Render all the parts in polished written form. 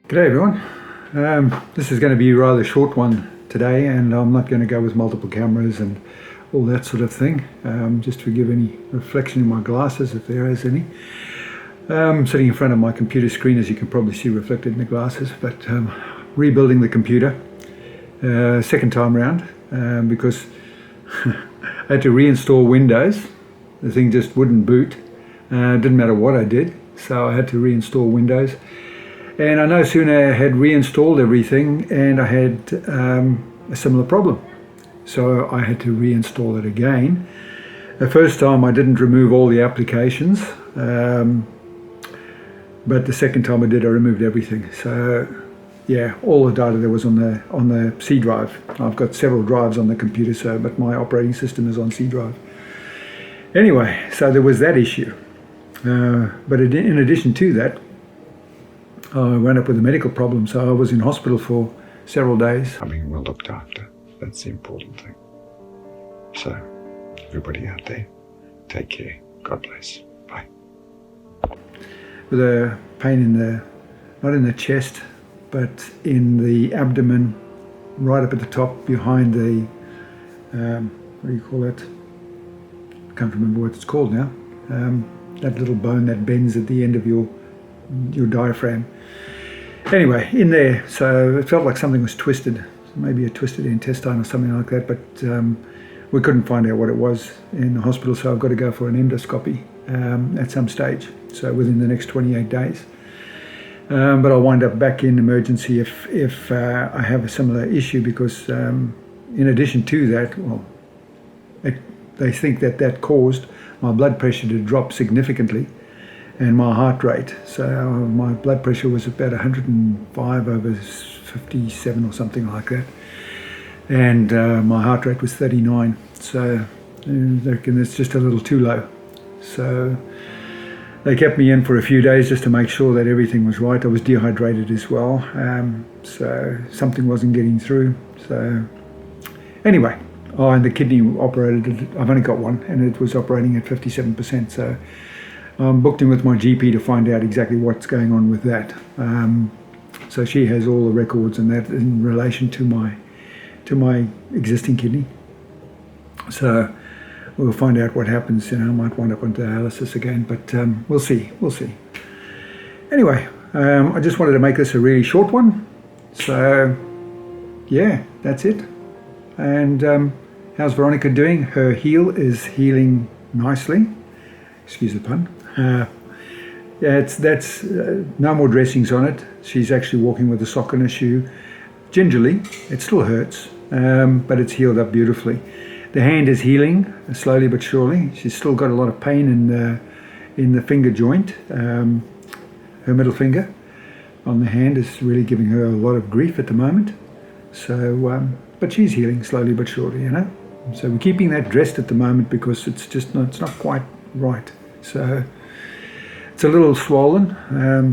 G'day everyone. This is going to be a rather short one today, and I'm not going to go with multiple cameras and all that sort of thing. Just to give any reflection in my glasses, if there is any. I'm sitting in front of my computer screen, as you can probably see reflected in the glasses, but rebuilding the computer second time round because I had to reinstall Windows. The thing just wouldn't boot. Didn't matter what I did, so I had to reinstall Windows. And I no sooner had reinstalled everything and I had a similar problem. So I had to reinstall it again. The first time I didn't remove all the applications, but the second time I did, I removed everything. So yeah, all the data that was on the C drive. I've got several drives on the computer, but my operating system is on C drive. Anyway, so there was that issue. But in addition to that, I wound up with a medical problem, so I was in hospital for several days. I mean, well looked after. That's the important thing. So, everybody out there, take care. God bless. Bye. With a pain in not in the chest, but in the abdomen, right up at the top, behind the, what do you call it? I can't remember what it's called now. That little bone that bends at the end of your diaphragm. Anyway, in there, so it felt like something was twisted, maybe a twisted intestine or something like that, but we couldn't find out what it was in the hospital, so I've got to go for an endoscopy at some stage, so within the next 28 days. But I'll wind up back in emergency if I have a similar issue, because in addition to that, well, they think that caused my blood pressure to drop significantly and my heart rate. So my blood pressure was about 105 over 57 or something like that, and my heart rate was 39. So they reckon it's just a little too low. So they kept me in for a few days just to make sure that everything was right. I was dehydrated as well, so something wasn't getting through. So anyway, and the kidney operated. I've only got one, and it was operating at 57%. So I'm booked in with my GP to find out exactly what's going on with that. So she has all the records and that in relation to my existing kidney. So we'll find out what happens. I might wind up on dialysis again, but we'll see. Anyway, I just wanted to make this a really short one. So yeah, that's it. And how's Veronica doing? Her heel is healing nicely. Excuse the pun. That's no more dressings on it. She's actually walking with a sock and a shoe. Gingerly, it still hurts, but it's healed up beautifully. The hand is healing slowly but surely. She's still got a lot of pain in the finger joint. Her middle finger on the hand is really giving her a lot of grief at the moment. So, but she's healing slowly but surely, So we're keeping that dressed at the moment because it's not quite right. So it's a little swollen,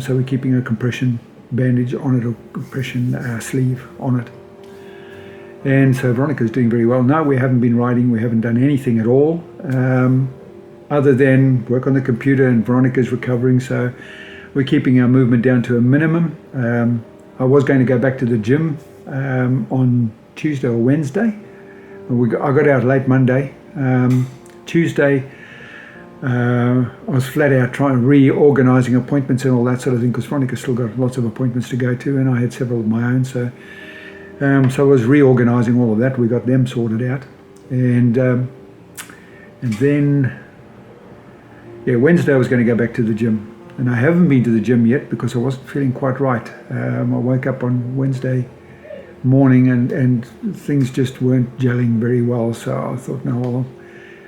so we're keeping a compression bandage on it, or compression sleeve on it. And so Veronica's doing very well. No, we haven't been riding, we haven't done anything at all, other than work on the computer, and Veronica's recovering, so we're keeping our movement down to a minimum. I was going to go back to the gym on Tuesday or Wednesday. I got out late Monday. Tuesday, I was flat out reorganising appointments and all that sort of thing, because Veronica's still got lots of appointments to go to, and I had several of my own. So I was reorganising all of that. We got them sorted out, and then Wednesday I was going to go back to the gym, and I haven't been to the gym yet because I wasn't feeling quite right. I woke up on Wednesday morning and things just weren't gelling very well. So I thought, no,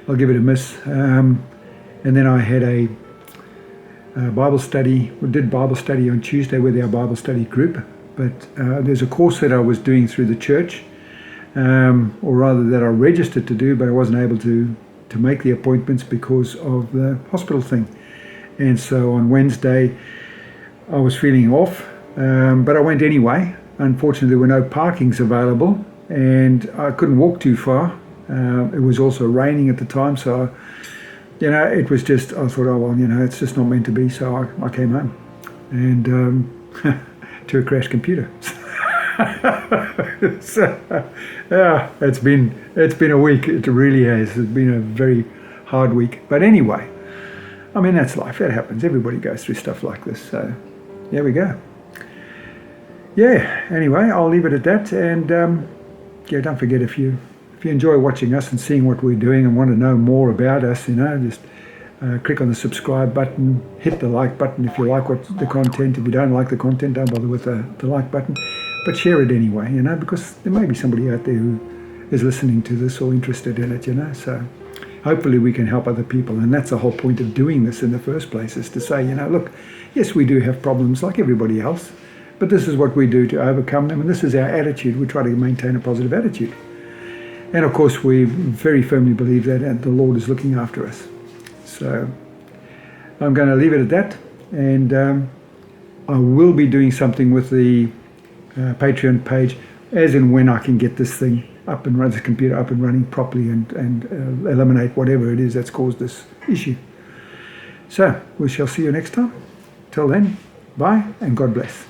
I'll give it a miss. And then I had a Bible study. We did Bible study on Tuesday with our Bible study group, but there's a course that I was doing through the church, or rather that I registered to do, but I wasn't able to make the appointments because of the hospital thing. And so on Wednesday I was feeling off, but I went anyway. Unfortunately, there were no parkings available, and I couldn't walk too far. It was also raining at the time, so it was just, I thought, oh well, it's just not meant to be, so I came home. And to a crashed computer. So, yeah, it's been a week. It really has. It's been a very hard week. But anyway, I mean, that's life. That happens. Everybody goes through stuff like this. So there we go. Yeah, anyway, I'll leave it at that. And yeah, don't forget, if you enjoy watching us and seeing what we're doing and want to know more about us, just click on the subscribe button, hit the like button if you like the content. If you don't like the content, don't bother with the like button, but share it anyway, because there may be somebody out there who is listening to this or interested in it, so hopefully we can help other people. And that's the whole point of doing this in the first place, is to say, look, yes, we do have problems like everybody else, but this is what we do to overcome them, and this is our attitude. We try to maintain a positive attitude. And of course, we very firmly believe that the Lord is looking after us. So I'm going to leave it at that, and I will be doing something with the Patreon page as and when I can get this thing up and run, this computer up and running properly, and eliminate whatever it is that's caused this issue. So we shall see you next time. Till then, bye and God bless.